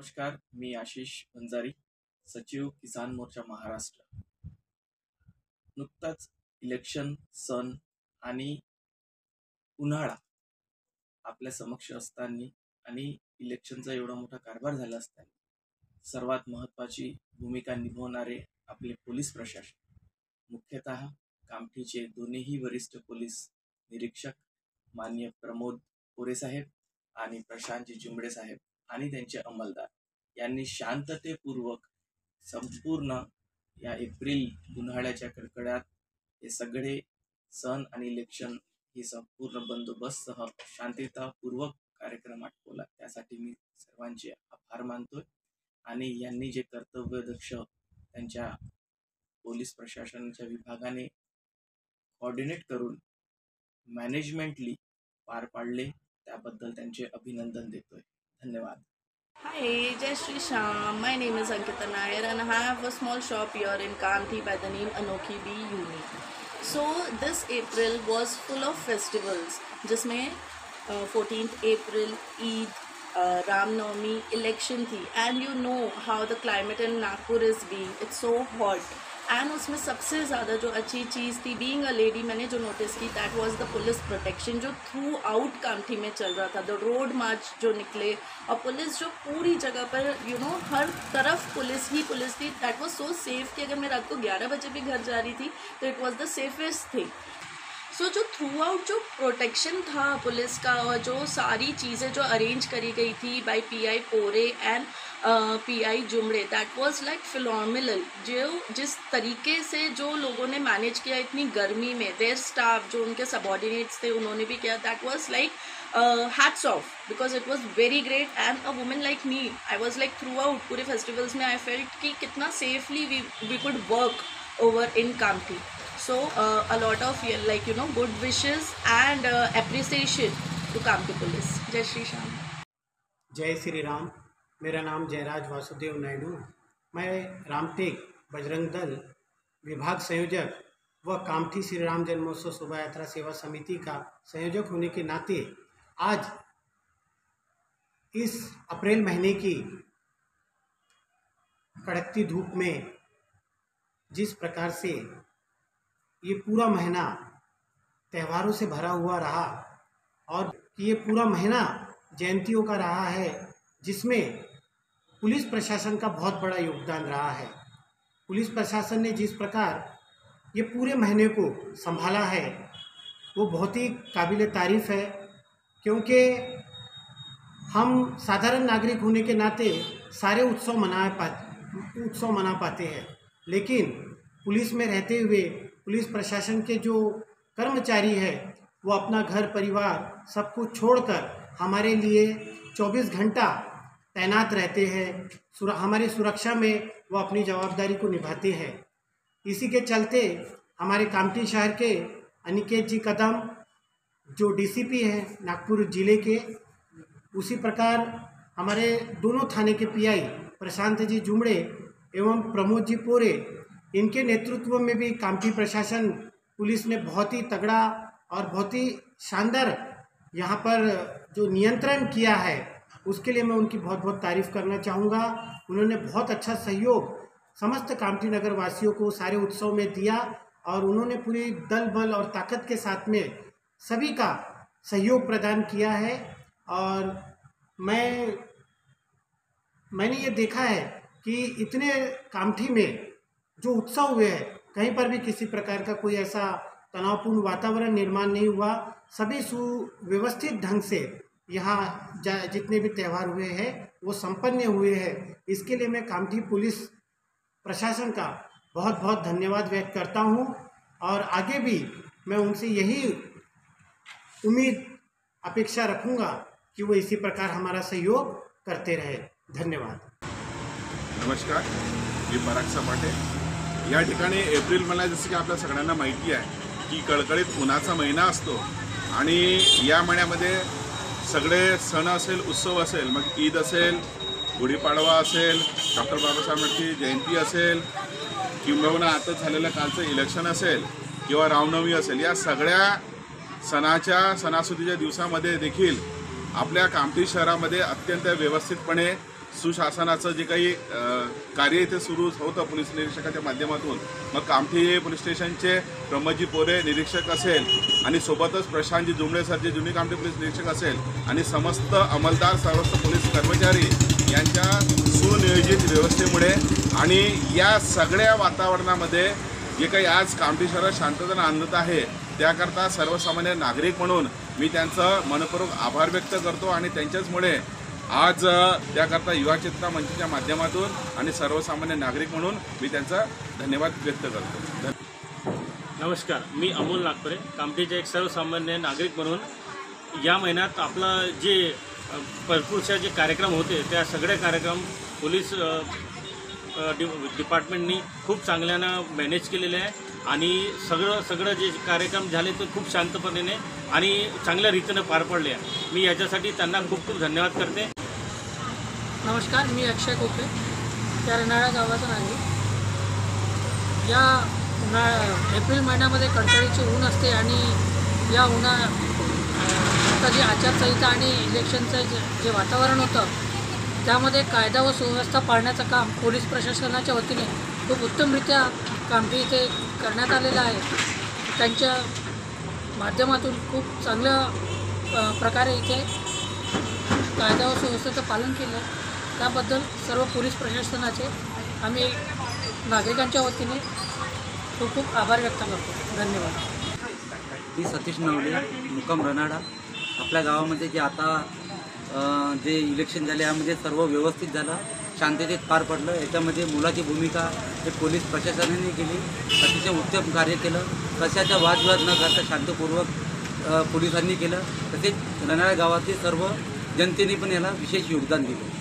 नमस्कार, मी आशिष बंजारी, सचिव किसान मोर्चा महाराष्ट्र. नुकताच इलेक्शन, सण आणि उन्हाळा आपल्या समक्ष असताना आणि इलेक्शनचा एवढा मोठा कारभार झाला असताना सर्वात महत्त्वाची भूमिका निभावणारे आपले पोलीस प्रशासन, मुख्यतः कामठीचे दोन्हीही वरिष्ठ पोलीस निरीक्षक माननीय प्रमोद कोरे साहेब आणि प्रशांतजी जुंबडे साहेब आणि त्यांचे अंमलदार यांनी शांततेपूर्वक संपूर्ण या एप्रिल उन्हाळ्याच्या कडकड्यात हे सगळे सण आणि इलेक्शन ही संपूर्ण बंदोबस्तसह शांततापूर्वक कार्यक्रम आटोपला. त्यासाठी मी सर्वांचे आभार मानतोय आणि यांनी जे कर्तव्यदक्ष त्यांच्या पोलीस प्रशासनाच्या विभागाने कोऑर्डिनेट करून मॅनेजमेंटली पार पाडले त्याबद्दल त्यांचे अभिनंदन देतोय. धन्यवाद. Hi, Jai Shri Shyam. My name is Ankita Nair and I have a small shop here in Kanthi by the name Anokhi Bee Unique. So this April was full of festivals जिसमें 14th April Eid, Ram Navami, election थी and you know how the climate in Nagpur is being, it's so hot. End उसमें सबसे ज़्यादा जो अच्छी चीज़ थी being a lady मैंने जो notice की दैट वाज द पुलिस प्रोटेक्शन जो थ्रू आउट कामठी में चल रहा था. द रोड मार्च जो निकले और पुलिस जो पूरी जगह पर हर तरफ पुलिस ही पुलिस थी. दैट वाज सो सेफ कि अगर मैं रात को 11 बजे भी घर जा रही थी तो इट वाज द सेफेस्ट थिंग. सो जो थ्रू आउट जो प्रोटेक्शन था पुलिस का और जो सारी चीज़ें जो अरेंज करी गई थी by PI Kore and PI Jumde, that was like phenomenal. जो जिस तरीके से जो लोगों ने मैनेज किया इतनी गर्मी में, देयर स्टाफ जो उनके सबॉर्डिनेट्स थे उन्होंने भी किया, that was like hats off because it was very great. And a women like me, I was like throughout पूरे फेस्टिवल्स में आई फेल्ट कि कितना safely we could work over in Kamti. So a lot of good wishes and appreciation to Kamti police. Jai Shri Shyam. जय श्री राम. मेरा नाम जयराज वासुदेव नायडू. मैं रामटेक बजरंग दल विभाग संयोजक व कामठी श्री राम जन्मोत्सव शोभा यात्रा सेवा समिति का संयोजक होने के नाते आज इस अप्रैल महीने की कड़कती धूप में जिस प्रकार से ये पूरा महीना त्योहारों से भरा हुआ रहा और ये पूरा महीना जयंतियों का रहा है जिसमें पुलिस प्रशासन का बहुत बड़ा योगदान रहा है. पुलिस प्रशासन ने जिस प्रकार ये पूरे महीने को संभाला है वो बहुत ही काबिल तारीफ़ है, क्योंकि हम साधारण नागरिक होने के नाते सारे उत्सव मना पाते हैं, लेकिन पुलिस में रहते हुए पुलिस प्रशासन के जो कर्मचारी है वो अपना घर परिवार सब कुछ छोड़कर हमारे लिए 24 घंटा तैनात रहते हैं. हमारी सुरक्षा में वो अपनी जवाबदारी को निभाते हैं. इसी के चलते हमारे कामठी शहर के अनिकेत जी कदम जो डीसीपी हैं नागपुर ज़िले के, उसी प्रकार हमारे दोनों थाने के पीआई प्रशांत जी जुमड़े एवं प्रमोद जी कोरे, इनके नेतृत्व में भी कामठी प्रशासन पुलिस ने बहुत ही तगड़ा और बहुत ही शानदार यहाँ पर जो नियंत्रण किया है उसके लिए मैं उनकी बहुत बहुत तारीफ़ करना चाहूँगा. उन्होंने बहुत अच्छा सहयोग समस्त कामठी नगर वासियों को सारे उत्सव में दिया और उन्होंने पूरी दल बल और ताकत के साथ में सभी का सहयोग प्रदान किया है. और मैंने ये देखा है कि इतने कामठी में जो उत्सव हुए हैं कहीं पर भी किसी प्रकार का कोई ऐसा तनावपूर्ण वातावरण निर्माण नहीं हुआ. सभी सुव्यवस्थित ढंग से यहाँ जितने भी त्यौहार हुए हैं वो संपन्न हुए हैं. इसके लिए मैं कामठी पुलिस प्रशासन का बहुत बहुत धन्यवाद व्यक्त करता हूँ और आगे भी मैं उनसे यही उम्मीद अपेक्षा रखूँगा कि वो इसी प्रकार हमारा सहयोग करते रहे. धन्यवाद. नमस्कार, मी पराग सपाटे. या ठिकाणी एप्रिल महिना जसं की आपल्या सगळ्यांना माहिती आहे की कडकडीत उन्हाचा महिना असतो आणि या महिन्यामध्ये सगळे सण असेल, उत्सव असेल, मग ईद असेल, गुढीपाडवा असेल, डॉक्टर बाबासाहेबांची जयंती असेल, किंबहुना आता झालेलं कालचं इलेक्शन असेल किंवा रामनवमी असेल, या सगळ्या सणासुदीच्या दिवसामध्ये देखील आपल्या कामठी शहरामध्ये अत्यंत व्यवस्थितपणे सुशासनाचं जे काही कार्य इथे सुरू होतं पोलीस निरीक्षकाच्या माध्यमातून, मग कामठी पोलीस स्टेशनचे प्रमोदजी पोरे निरीक्षक असेल आणि सोबतच प्रशांतजी जुमळे सर जे जुनी कामठी पोलीस निरीक्षक असेल आणि समस्त अंमलदार सर्वस्त पोलीस कर्मचारी यांच्या सुनियोजित व्यवस्थेमुळे आणि या सगळ्या वातावरणामध्ये जे काही आज कामठी शहरात शांतता आणि आनंद आहे त्याकरता सर्वसामान्य नागरिक म्हणून मी त्यांचं मनपूर्वक आभार व्यक्त करतो आणि त्यांच्याचमुळे आज त्याकरता युवा चेतना मंचच्या माध्यमातून आणि सर्वसामान्य नागरिक म्हणून मी त्यांचा धन्यवाद व्यक्त करतो. नमस्कार, मी अमोल नागपुरे, कामठीचे एक सर्वसामान्य नागरिक म्हणून या महिन्यात आपला जे भरपूरशा जे कार्यक्रम होते त्या सगळे कार्यक्रम पोलीस डिपार्टमेंटनी खूप चांगल्यानं मॅनेज केलेले आहे आणि सगळं जे कार्यक्रम झाले ते खूप शांतपणे आणि चांगल्या रीतीनं पार पडले आहे. मी याच्यासाठी त्यांना खूप खूप धन्यवाद करते. नमस्कार, मी अक्षय कोपे, त्या रेणाळा गावाचा नागरिक. या एप्रिल महिन्यामध्ये कडकडीचे ऊन असते आणि या आता जी आचारसंहिता आणि इलेक्शनचं जे वातावरण होतं त्यामध्ये कायदा व सुव्यवस्था पाळण्याचं काम पोलीस प्रशासनाच्या वतीने खूप उत्तमरित्या कामठी इथे करण्यात आलेलं आहे. त्यांच्या माध्यमातून खूप चांगल्या प्रकारे इथे कायदा व सुव्यवस्थेचं पालन केलं. त्याबद्दल सर्व पोलीस प्रशासनाचे आम्ही नागरिकांच्या वतीने खूप खूप आभार व्यक्त करतो. धन्यवाद. मी सतीश नवले, मुक्काम रनाडा. आपल्या गावामध्ये जे आता जे इलेक्शन झाले यामध्ये सर्व व्यवस्थित झालं, शांततेत पार पडलं. याच्यामध्ये मुलाची भूमिका हे पोलीस प्रशासनाने केली, अतिशय उत्तम कार्य केलं. कशाचा वादविवाद न करता शांतपूर्वक पोलिसांनी केलं. तसेच रनाळा गावातील सर्व जनतेने पण याला विशेष योगदान दिलं.